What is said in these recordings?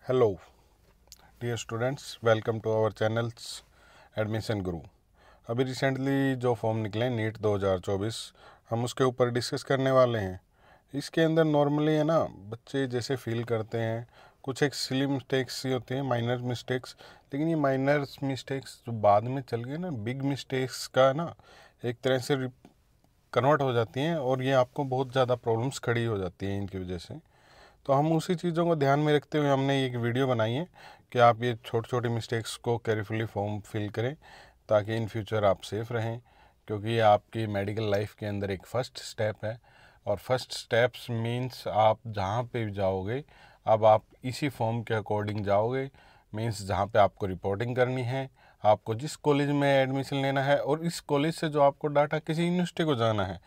Hello dear students, welcome to our channels admission Guru. अभी recently जो form निकले NEET 2024 हम उसके ऊपर डिस्कस करने वाले हैं। इसके अंदर नॉर्मली है ना, बच्चे जैसे फील करते हैं कुछ एक सिली मिस्टेक्स ही होती हैं, माइनर मिस्टेक्स। लेकिन ये माइनर मिस्टेक्स जो बाद में चल गए ना, बिग मिस्टेक्स का ना एक तरह से कन्वर्ट हो जाती हैं और ये आपको बहुत ज़्यादा प्रॉब्लम्स खड़ी हो जाती हैं इनकी वजह से। तो हम उसी चीज़ों को ध्यान में रखते हुए हमने एक वीडियो बनाई है कि आप ये छोटी छोटी मिस्टेक्स को केयरफुली फॉर्म फिल करें ताकि इन फ्यूचर आप सेफ़ रहें, क्योंकि ये आपकी मेडिकल लाइफ के अंदर एक फ़र्स्ट स्टेप है। और फर्स्ट स्टेप्स मींस आप जहाँ पे भी जाओगे अब आप इसी फॉर्म के अकॉर्डिंग जाओगे। मींस जहाँ पे आपको रिपोर्टिंग करनी है, आपको जिस कॉलेज में एडमिशन लेना है और इस कॉलेज से जो आपको डाटा किसी यूनिवर्सिटी को जाना है,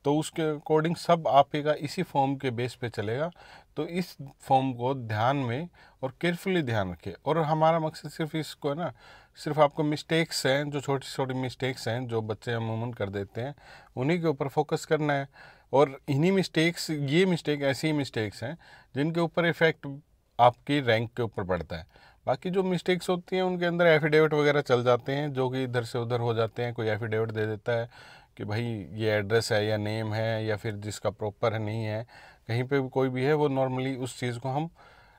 तो उसके अकॉर्डिंग सब आपका इसी फॉर्म के बेस पे चलेगा। तो इस फॉर्म को ध्यान में और केयरफुली ध्यान रखें। और हमारा मकसद सिर्फ इसको है ना, सिर्फ आपको मिस्टेक्स हैं, जो छोटी छोटी मिस्टेक्स हैं जो बच्चे अमूमन कर देते हैं, उन्हीं के ऊपर फोकस करना है। और इन्हीं मिस्टेक्स, ये मिस्टेक ऐसी ही मिस्टेक्स हैं जिनके ऊपर इफ़ेक्ट आपकी रैंक के ऊपर पड़ता है। बाकी जो मिस्टेक्स होती हैं उनके अंदर एफिडेविट वगैरह चल जाते हैं, जो कि इधर से उधर हो जाते हैं। कोई एफिडेविट दे देता है कि भाई ये एड्रेस है या नेम है या फिर जिसका प्रॉपर है नहीं है, कहीं पे भी कोई भी है, वो नॉर्मली उस चीज़ को हम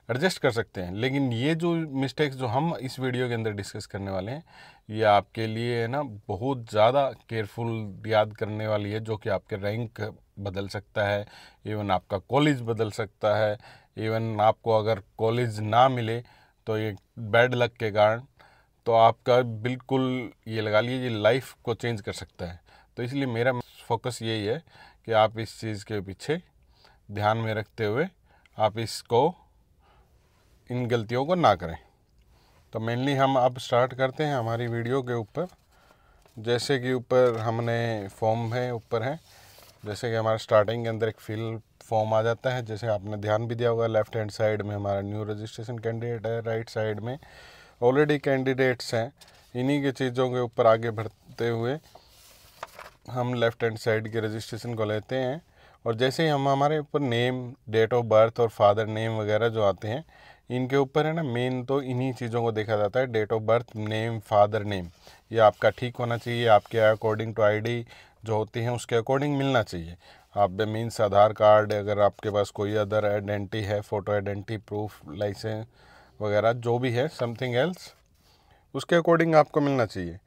एडजस्ट कर सकते हैं। लेकिन ये जो मिस्टेक्स जो हम इस वीडियो के अंदर डिस्कस करने वाले हैं, ये आपके लिए है ना बहुत ज़्यादा केयरफुल याद करने वाली है, जो कि आपके रैंक बदल सकता है, इवन आपका कॉलेज बदल सकता है। इवन आपको अगर कॉलेज ना मिले तो ये बैड लक के कारण तो आपका बिल्कुल ये लगा लीजिए ये लाइफ को चेंज कर सकता है। तो इसलिए मेरा फोकस यही है कि आप इस चीज़ के पीछे ध्यान में रखते हुए आप इसको, इन गलतियों को ना करें। तो मेनली हम अब स्टार्ट करते हैं हमारी वीडियो के ऊपर। जैसे कि ऊपर हमने फॉर्म है, ऊपर है, जैसे कि हमारा स्टार्टिंग के अंदर एक फिल फॉर्म आ जाता है। जैसे आपने ध्यान भी दिया होगा, लेफ्ट हैंड साइड में हमारा न्यू रजिस्ट्रेशन कैंडिडेट है, राइट साइड में ऑलरेडी कैंडिडेट्स हैं। इन्हीं के चीज़ों के ऊपर आगे बढ़ते हुए हम लेफ़्ट हैंड साइड के रजिस्ट्रेशन को लेते हैं। और जैसे ही हम हमारे ऊपर नेम, डेट ऑफ बर्थ और फादर नेम वगैरह जो आते हैं, इनके ऊपर है ना मेन तो इन्हीं चीज़ों को देखा जाता है। Date of birth, name, father name, ये आपका ठीक होना चाहिए। आपके अकॉर्डिंग टू आईडी जो होती हैं उसके अकॉर्डिंग मिलना चाहिए। आप मीन्स आधार कार्ड, अगर आपके पास कोई अदर आइडेंटिटी है, फ़ोटो आइडेंटिटी प्रूफ, लाइसेंस वगैरह जो भी है, समथिंग एल्स, उसके अकॉर्डिंग आपको मिलना चाहिए।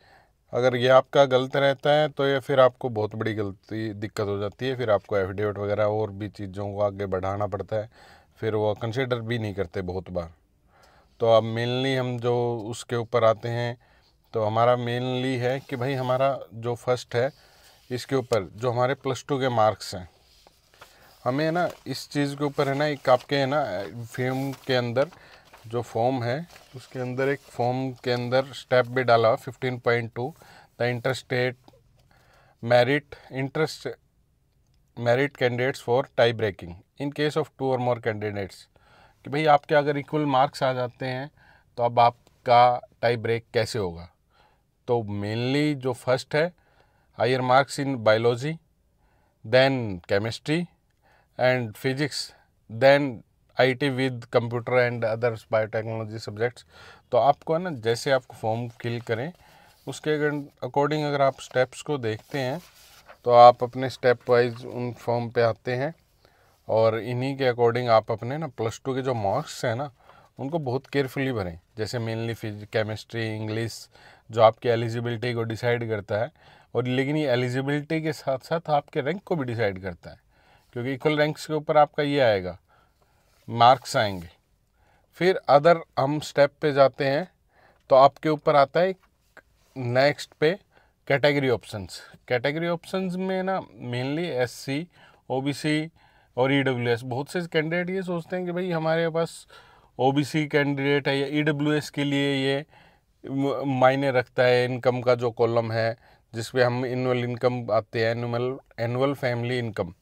अगर ये आपका गलत रहता है तो ये फिर आपको बहुत बड़ी गलती दिक्कत हो जाती है। फिर आपको एफिडेविट वगैरह और भी चीज़ों को आगे बढ़ाना पड़ता है, फिर वो कंसिडर भी नहीं करते बहुत बार। तो अब मेनली हम जो उसके ऊपर आते हैं, तो हमारा मेनली है कि भाई हमारा जो फर्स्ट है, इसके ऊपर जो हमारे +2 के मार्क्स हैं, हमें है ना इस चीज़ के ऊपर है ना एक आपके है ना फॉर्म के अंदर जो फॉर्म है उसके अंदर एक फॉर्म के अंदर स्टेप भी डाला 15.2, the interstate merit candidates for tie breaking in case of 2 और मोर कैंडिडेट्स। कि भाई आपके अगर इक्वल मार्क्स आ जाते हैं तो अब आपका टाई ब्रेक कैसे होगा। तो मेनली जो फर्स्ट है, higher marks in biology, then chemistry and physics, then IT with computer and others biotechnology subjects. तो आपको है ना जैसे आपको फॉर्म फिल करें उसके अकॉर्डिंग अगर आप स्टेप्स को देखते हैं तो आप अपने स्टेप वाइज उन फॉर्म पे आते हैं और इन्हीं के अकॉर्डिंग आप अपने ना +2 के जो मार्क्स हैं ना उनको बहुत केयरफुली भरें। जैसे मेनली केमिस्ट्री, इंग्लिश जो आपकी एलिजिबिलिटी को डिसाइड करता है, और लेकिन ये एलिजिबिलिटी के साथ साथ आपके रैंक को भी डिसाइड करता है, क्योंकि इक्वल रैंक्स के ऊपर आपका ये आएगा, मार्क्स आएंगे। फिर अदर हम स्टेप पे जाते हैं तो आपके ऊपर आता है नेक्स्ट पे कैटेगरी ऑप्शंस। कैटेगरी ऑप्शंस में ना मेनली एससी, ओबीसी और ईडब्ल्यूएस। बहुत से कैंडिडेट ये सोचते हैं कि भाई हमारे पास ओबीसी कैंडिडेट है या ईडब्ल्यूएस के लिए ये मायने रखता है इनकम का जो कॉलम है जिसपे हम एनुअल इनकम आते हैं, एनुअल फैमिली इनकम।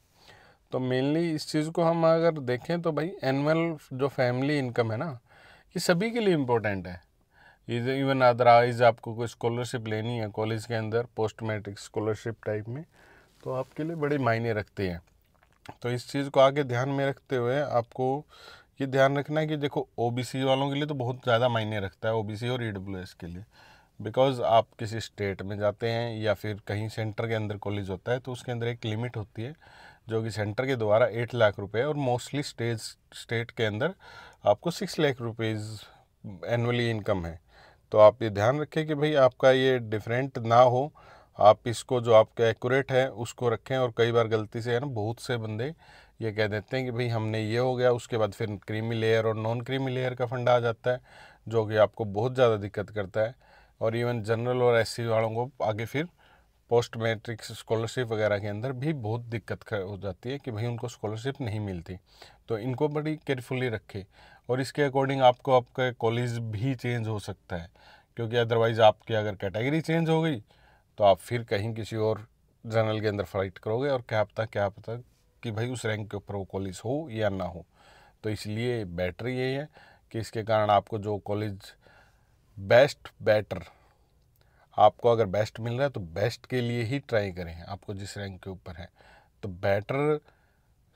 तो मेनली इस चीज़ को हम अगर देखें तो भाई एनुअल जो फैमिली इनकम है ना, ये सभी के लिए इम्पोर्टेंट है। इवन अदरवाइज आपको कोई स्कॉलरशिप लेनी है कॉलेज के अंदर, पोस्ट मैट्रिक स्कॉलरशिप टाइप में, तो आपके लिए बड़े मायने रखते हैं। तो इस चीज़ को आगे ध्यान में रखते हुए आपको ये ध्यान रखना है कि देखो ओबीसी वालों के लिए तो बहुत ज़्यादा मायने रखता है, ओबीसी और ईडब्ल्यूएस के लिए, बिकॉज़ आप किसी स्टेट में जाते हैं या फिर कहीं सेंटर के अंदर कॉलेज होता है तो उसके अंदर एक लिमिट होती है जो कि सेंटर के द्वारा 8 लाख रुपए, और मोस्टली स्टेट के अंदर आपको 6 लाख रुपीज़ एनुअली इनकम है। तो आप ये ध्यान रखें कि भाई आपका ये डिफरेंट ना हो, आप इसको जो आपका एक्यूरेट है उसको रखें। और कई बार गलती से है ना, बहुत से बंदे ये कह देते हैं कि भाई हमने ये हो गया, उसके बाद फिर क्रीमी लेयर और नॉन क्रीमी लेयर का फंडा आ जाता है जो कि आपको बहुत ज़्यादा दिक्कत करता है। और इवन जनरल और एससी वालों को आगे फिर पोस्ट मैट्रिक स्कॉलरशिप वगैरह के अंदर भी बहुत दिक्कत हो जाती है कि भाई उनको स्कॉलरशिप नहीं मिलती। तो इनको बड़ी केयरफुली रखें, और इसके अकॉर्डिंग आपको आपका कॉलेज भी चेंज हो सकता है, क्योंकि अदरवाइज़ आपकी अगर कैटेगरी चेंज हो गई तो आप फिर कहीं किसी और जनरल के अंदर फाइट करोगे, और क्या पता कि भाई उस रैंक के ऊपर वो कॉलेज हो या ना हो। तो इसलिए बेटर यही है कि इसके कारण आपको जो कॉलेज बेटर, आपको अगर बेस्ट मिल रहा है तो बेस्ट के लिए ही ट्राई करें, आपको जिस रैंक के ऊपर है। तो बेटर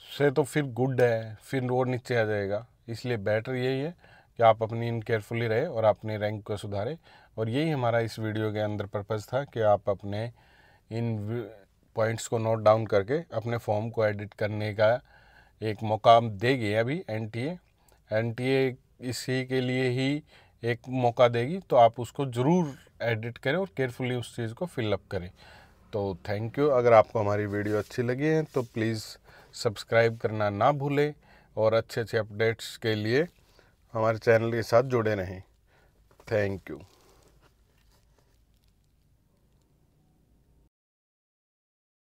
से तो फिर गुड है, फिर वो नीचे आ जाएगा। इसलिए बेटर यही है कि आप अपनी इन केयरफुली रहे और अपने रैंक को सुधारें। और यही हमारा इस वीडियो के अंदर पर्पज़ था कि आप अपने इन पॉइंट्स को नोट डाउन करके अपने फॉर्म को एडिट करने का एक मौका देगी अभी एनटीए इसी के लिए ही एक मौका देगी। तो आप उसको ज़रूर एडिट करें और केयरफुली उस चीज़ को फिलअप करें। तो थैंक यू। अगर आपको हमारी वीडियो अच्छी लगी है तो प्लीज़ सब्सक्राइब करना ना भूलें, और अच्छे अच्छे अपडेट्स के लिए हमारे चैनल के साथ जुड़े रहें। Thank you.